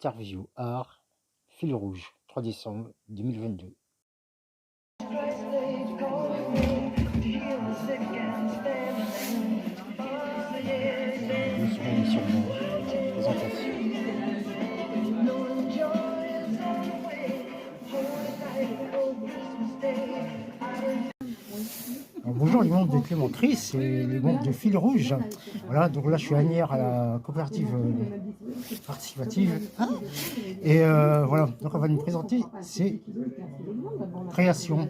Interview Art, Fil rouge, 3 décembre 2022. Nous serons sur ma présentation. Bonjour les membres de Clément Chris et les membres de Fil rouge. Voilà, donc là je suis anière à la coopérative participative. Et voilà, donc on va nous présenter ces créations.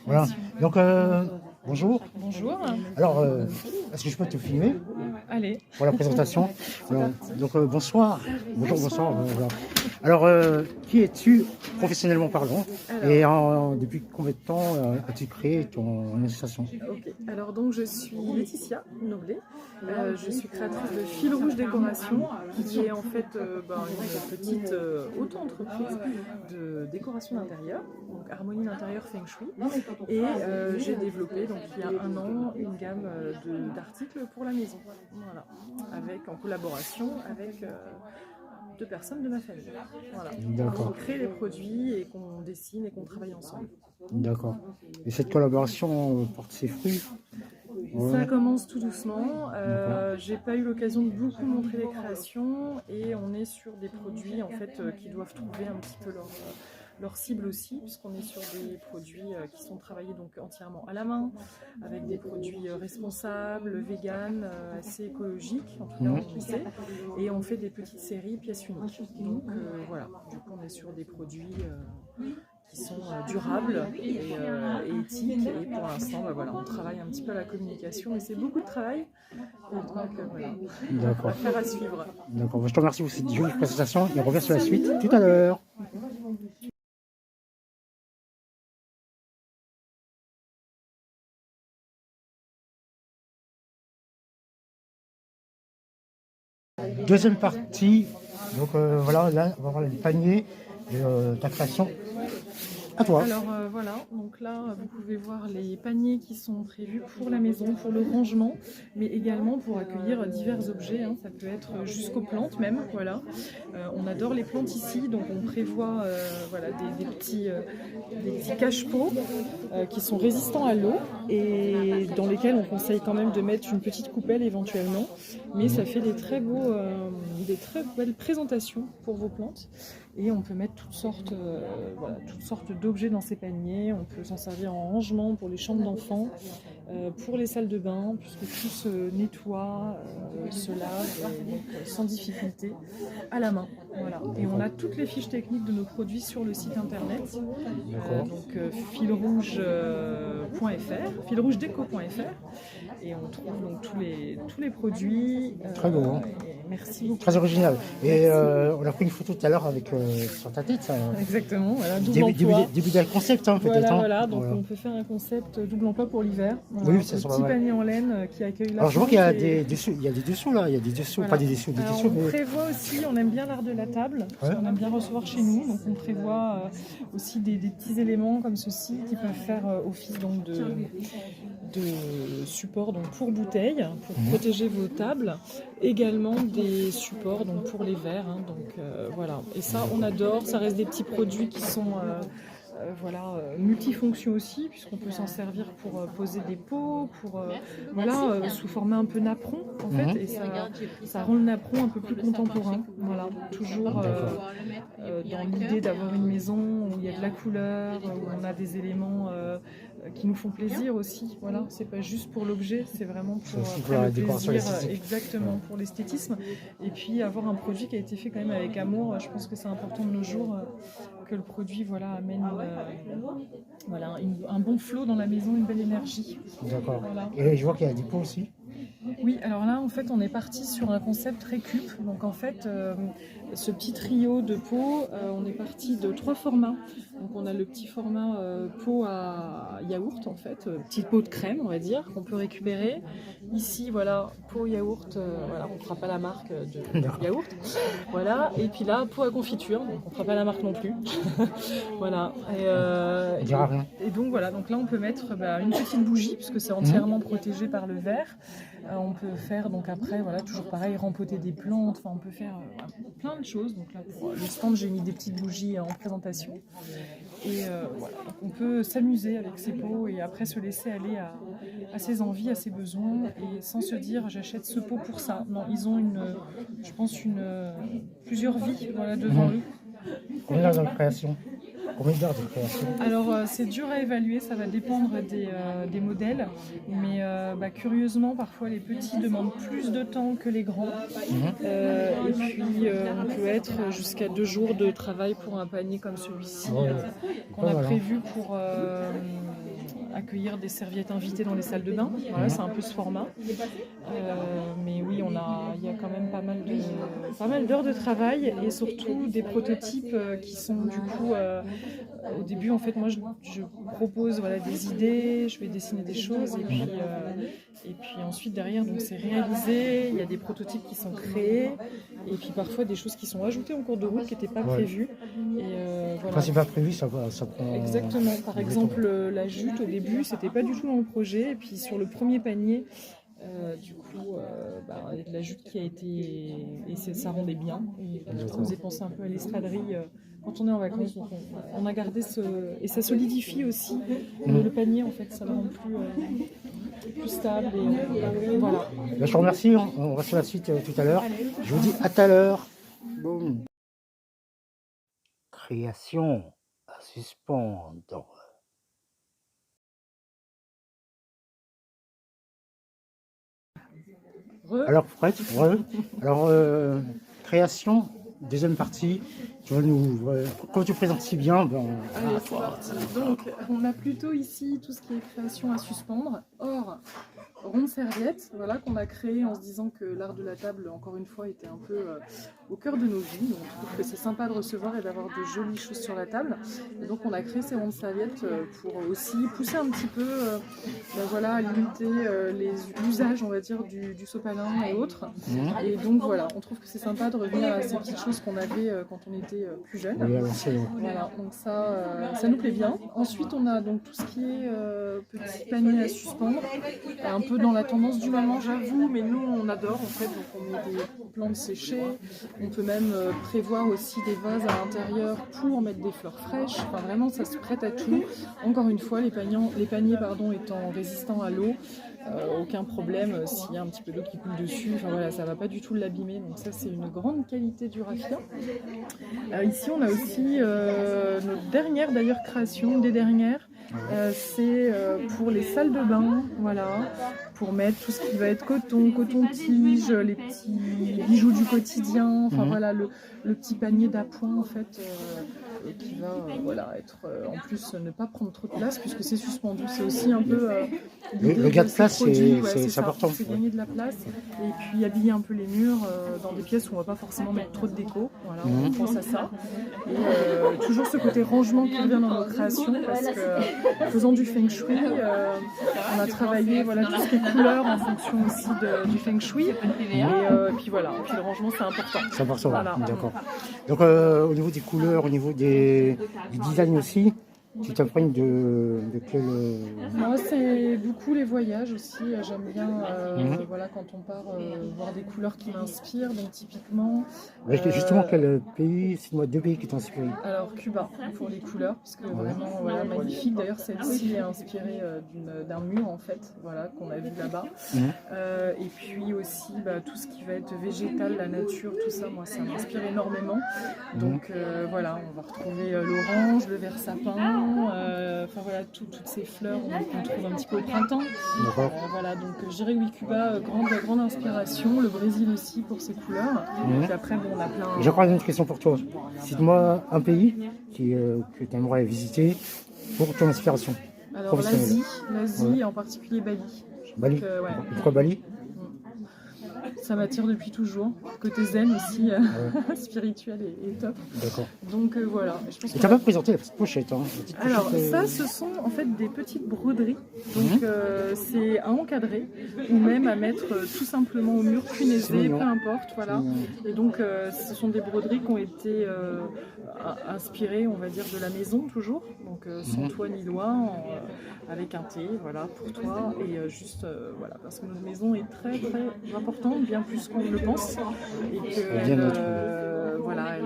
Voilà. Donc bonjour. Bonjour. Alors, est-ce que je peux te filmer? Allez. Pour la présentation. Alors, donc bonsoir. Bonjour, bonsoir. Voilà. Alors, qui es-tu professionnellement parlant? Et depuis combien de temps as-tu créé ton association? Ok. Alors donc je suis Laetitia Noblet. Je suis créatrice de Fil rouge décoration, qui est en fait une petite auto-entreprise de décoration d'intérieur, donc harmonie d'intérieur feng shui. Et j'ai développé donc il y a un an une gamme d'articles pour la maison. Voilà, en collaboration avec deux personnes de ma famille. Voilà. D'accord. On crée les produits et qu'on dessine et qu'on travaille ensemble. D'accord. Et cette collaboration porte ses fruits? Ouais. Ça commence tout doucement. J'ai pas eu l'occasion de beaucoup montrer les créations et on est sur des produits en fait qui doivent trouver un petit peu leur cible aussi, puisqu'on est sur des produits qui sont travaillés donc entièrement à la main, avec des produits responsables, vegan, assez écologiques, en tout cas on le sait, et on fait des petites séries pièces uniques. Donc voilà, du coup on est sur des produits qui sont durables et éthiques, et pour l'instant voilà, on travaille un petit peu à la communication, mais c'est beaucoup de travail, donc voilà, affaire à suivre. D'accord, je te remercie pour cette jolie présentation et on revient sur la suite tout à l'heure. Deuxième partie, donc voilà, là on va voir les paniers de ta création. À toi. Alors voilà, donc là vous pouvez voir les paniers qui sont prévus pour la maison, pour le rangement, mais également pour accueillir divers objets, hein. Ça peut être jusqu'aux plantes même, voilà. On adore les plantes ici, donc on prévoit voilà, des petits cache-pots qui sont résistants à l'eau et dans lesquels on conseille quand même de mettre une petite coupelle éventuellement, mais ça fait des très belles présentations pour vos plantes. Et on peut mettre toutes sortes d'objets dans ces paniers. On peut s'en servir en rangement pour les chambres d'enfants, pour les salles de bain, puisque tout se nettoie, se lave, donc, sans difficulté, à la main. Voilà. Et on a toutes les fiches techniques de nos produits sur le site internet, donc filrouge.fr, filrougedeco.fr, et on trouve donc tous les produits. Très beau. Merci beaucoup. Très original. Et on a pris une photo tout à l'heure avec sur ta tête. Ça. Exactement. Voilà, début d'un concept peut-être. Voilà, donc on peut faire un concept double emploi pour l'hiver. Voilà, oui, c'est un petit panier en laine qui accueille la. Alors je vois qu'il y a des dessous, là, il y a des dessous, voilà. Pas des dessous, des dessous. On prévoit aussi, on aime bien l'art de la table, parce qu'on aime bien recevoir chez nous, donc on prévoit aussi des petits éléments comme ceci qui peuvent faire office donc de support donc pour bouteilles, pour protéger vos tables, également des supports donc pour les verres, hein, donc voilà. Et ça on adore, ça reste des petits produits qui sont multifonctions aussi, puisqu'on peut s'en servir pour poser des pots, sous format un peu napperon en fait, et ça rend le napperon un peu plus contemporain. Voilà, toujours dans l'idée d'avoir une maison où il y a de la couleur, où on a des éléments qui nous font plaisir aussi. Voilà, c'est pas juste pour l'objet, c'est vraiment pour la le décoration plaisir, esthétique. exactement, pour l'esthétisme. Et puis avoir un produit qui a été fait quand même avec amour. Je pense que c'est important de nos jours que le produit amène un bon flow dans la maison, une belle énergie. D'accord. Voilà. Et je vois qu'il y a des pots aussi. Oui, alors là en fait on est parti sur un concept récup. Donc en fait ce petit trio de pots, on est parti de 3 formats. Donc on a le petit format pot à yaourt en fait, petit pot de crème on va dire, qu'on peut récupérer. Ici voilà, pot yaourt, on ne fera pas la marque de yaourt. Voilà, et puis là, pot à confiture, donc on ne fera pas la marque non plus. Voilà. Rien. Et donc voilà, donc là on peut mettre une petite bougie, puisque c'est entièrement protégé par le verre. On peut faire donc après, voilà, toujours pareil, rempoter des plantes, enfin on peut faire plein de choses. Donc là pour le stand j'ai mis des petites bougies en présentation. Et voilà, donc on peut s'amuser avec ses pots et après se laisser aller à ses envies, à ses besoins et sans se dire j'achète ce pot pour ça. Non, ils ont je pense plusieurs vies voilà, devant eux. Combien d'heures de création? Combien d'heures de création? Alors c'est dur à évaluer, ça va dépendre des modèles, mais curieusement parfois les petits demandent plus de temps que les grands. Et puis on peut être jusqu'à 2 jours de travail pour un panier comme celui-ci qu'on a prévu pour accueillir des serviettes invitées dans les salles de bain. Voilà, c'est un peu ce format. Mais oui, il y a quand même pas mal d'heures de travail et surtout des prototypes qui sont du coup au début en fait moi je propose voilà, des idées, je vais dessiner des choses et puis ensuite derrière donc c'est réalisé, il y a des prototypes qui sont créés et puis parfois des choses qui sont ajoutées en cours de route qui n'étaient pas prévues. Et voilà. Quand c'est pas prévu, ça prend... Exactement, par exemple la jute au début c'était pas du tout dans le projet et puis sur le premier panier du coup, il y a de la jute qui a été... et ça rendait bien. Et ça nous faisait penser un peu à l'espadrille quand on est en vacances. Donc on a gardé et ça solidifie aussi le panier en fait, ça le rend plus stable. Et, voilà. Je vous remercie, on va sur la suite tout à l'heure. Je vous dis à tout à l'heure. Boum. Création à suspendre. Alors, prête, alors, création, deuxième partie. Tu vas quand tu présentes si bien, allez, c'est parti. Donc, on a plutôt ici tout ce qui est création à suspendre. Or, ronde serviette, voilà, qu'on a créé en se disant que l'art de la table, encore une fois, était un peu au cœur de nos vies. Donc, on trouve que c'est sympa de recevoir et d'avoir de jolies choses sur la table. Et donc, on a créé ces rondes serviettes pour aussi pousser un petit peu, voilà, à limiter l'usage, on va dire, du sopalin et autres. Et donc, voilà, on trouve que c'est sympa de revenir à ces petites choses qu'on avait quand on était plus jeune. Voilà, donc ça nous plaît bien. Ensuite, on a donc tout ce qui est petit panier à suspendre, un peu dans la tendance du moment, j'avoue, mais nous on adore en fait. Donc on met des plantes séchées, on peut même prévoir aussi des vases à l'intérieur pour mettre des fleurs fraîches. Enfin vraiment, ça se prête à tout. Encore une fois, les paniers étant résistants à l'eau. Aucun problème s'il y a un petit peu d'eau qui coule dessus, enfin voilà, ça va pas du tout l'abîmer, donc ça c'est une grande qualité du raffia. Ici on a aussi notre dernière d'ailleurs création, des dernières, c'est pour les salles de bain, voilà, pour mettre tout ce qui va être coton-tige, les petits bijoux du quotidien, enfin voilà, le petit panier d'appoint en fait. Qui va voilà, être en plus ne pas prendre trop de place puisque c'est suspendu. C'est aussi un peu le gain de place, c'est important. C'est gagner de la place et puis habiller un peu les murs dans des pièces où on va pas forcément mettre trop de déco. Voilà, on pense à ça. Et toujours ce côté rangement qui revient dans nos créations parce que faisant du feng shui, on a travaillé voilà, tout ce qui est couleurs en fonction aussi du feng shui. Et puis voilà, puis le rangement c'est important. C'est important, voilà. D'accord. Donc au niveau des couleurs, au niveau du design aussi, tu t'imprègnes de quel... Moi, c'est beaucoup les voyages aussi. J'aime bien voilà, quand on part voir des couleurs qui m'inspirent. Donc, typiquement. Justement, quel pays? Cite-moi 2 pays qui t'ont inspiré. Alors, Cuba, pour les couleurs, parce que vraiment voilà, magnifique. D'ailleurs, celle-ci est inspirée d'un mur, en fait, voilà, qu'on a vu là-bas. Et puis aussi, tout ce qui va être végétal, la nature, tout ça, moi, ça m'inspire énormément. Donc, voilà, on va retrouver l'orange, le vert sapin. Enfin voilà, toutes ces fleurs qu'on trouve un petit peu au printemps. Voilà, donc je dirais oui, Cuba, grande inspiration, le Brésil aussi pour ses couleurs. Et puis après, bon, on a plein. J'ai encore une autre question pour toi. Cite-moi un pays que tu aimerais visiter pour ton inspiration. Alors l'Asie, et en particulier Bali. Bali. Donc, ouais. Pourquoi Bali? Ça m'attire depuis toujours. Côté zen aussi, Ouais. spirituel est top. D'accord. Donc voilà. Je pense Et tu n'as pas présenté la petite pochette. Hein, la petite alors pochette, ça, ce sont en fait des petites broderies. Donc c'est à encadrer ou même à mettre tout simplement au mur, punaisé, peu importe. Voilà. Et donc ce sont des broderies qui ont été inspirées, on va dire, de la maison toujours. Donc sans toit ni loi, avec un thé, voilà, pour toi. Et juste, voilà, parce que notre maison est très très importante, bien plus qu'on ne le pense. Et que voilà,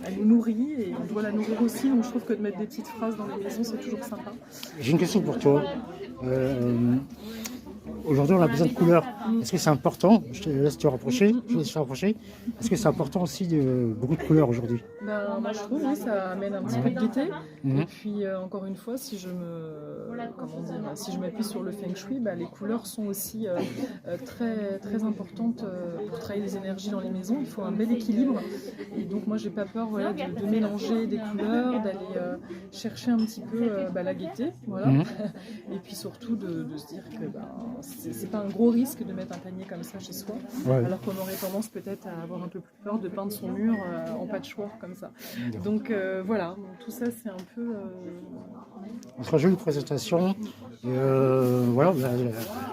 elle nous nourrit et on doit la nourrir aussi, donc je trouve que de mettre des petites phrases dans les maisons, c'est toujours sympa. J'ai une question pour toi. Aujourd'hui, on a besoin de couleurs. Est-ce que c'est important? Je te laisse te rapprocher. Est-ce que c'est important aussi de beaucoup de couleurs aujourd'hui? Ben, moi je trouve, oui, ça amène un petit peu de gaieté. Et puis encore une fois, si je m'appuie sur le feng shui, ben, les couleurs sont aussi très très importantes pour travailler les énergies dans les maisons. Il faut un bel équilibre. Et donc moi j'ai pas peur, voilà, de mélanger des couleurs, d'aller chercher un petit peu la gaieté, voilà. Et puis surtout de se dire que c'est pas un gros risque de mettre un panier comme ça chez soi, alors qu'on aurait tendance peut-être à avoir un peu plus peur de peindre son mur en patchwork comme ça. Donc voilà, donc, tout ça c'est un peu... On sera jolie présentation. Voilà,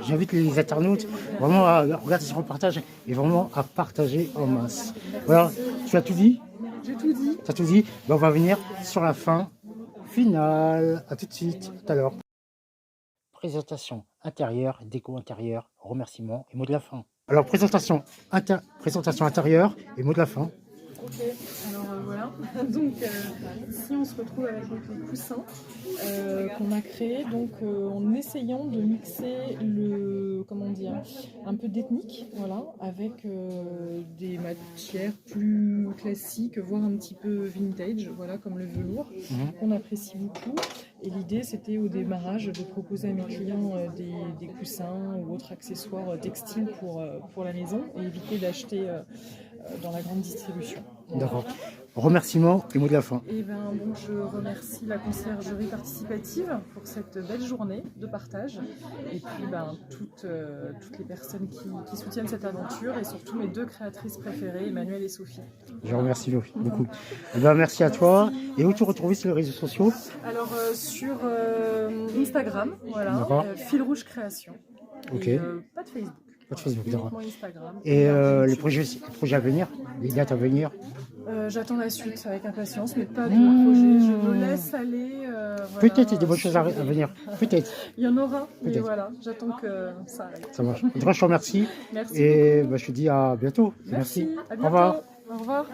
j'invite les internautes vraiment à regarder ce reportage et vraiment à partager en masse. Voilà, tu as tout dit? J'ai tout dit. Tu as tout dit? Ben, on va venir sur la fin finale. À tout de suite, tout à l'heure. Présentation intérieure, déco intérieure, remerciements et mot de la fin. Alors, présentation intérieure et mot de la fin. Ok, alors voilà, donc ici on se retrouve avec donc, les coussins qu'on a créés donc, en essayant de mixer un peu d'ethnique, voilà, avec des matières plus classiques, voire un petit peu vintage, voilà, comme le velours, qu'on apprécie beaucoup. Et l'idée c'était au démarrage de proposer à mes clients des coussins ou autres accessoires textiles pour la maison et éviter d'acheter dans la grande distribution. D'accord. Remerciements et mot de la fin. Et donc je remercie la conciergerie participative pour cette belle journée de partage. Et puis toutes les personnes qui soutiennent cette aventure et surtout mes deux créatrices préférées, Emmanuelle et Sophie. Je remercie beaucoup. Merci à toi. Et où tu retrouves sur les réseaux sociaux? Alors sur Instagram, voilà, Fil Rouge Création. Ok. Et, pas de Facebook. Pas de Facebook, d'accord. Instagram. Et les projets à venir, les dates à venir? J'attends la suite avec impatience, mais pas de projet. Je me laisse aller. Voilà. Peut-être il y a des bonnes choses à venir. Peut-être. Il y en aura, mais voilà, j'attends que ça arrive. Ça marche. En tout cas, je te remercie. Merci. Et je te dis à bientôt. Merci. À bientôt. Au revoir. Au revoir.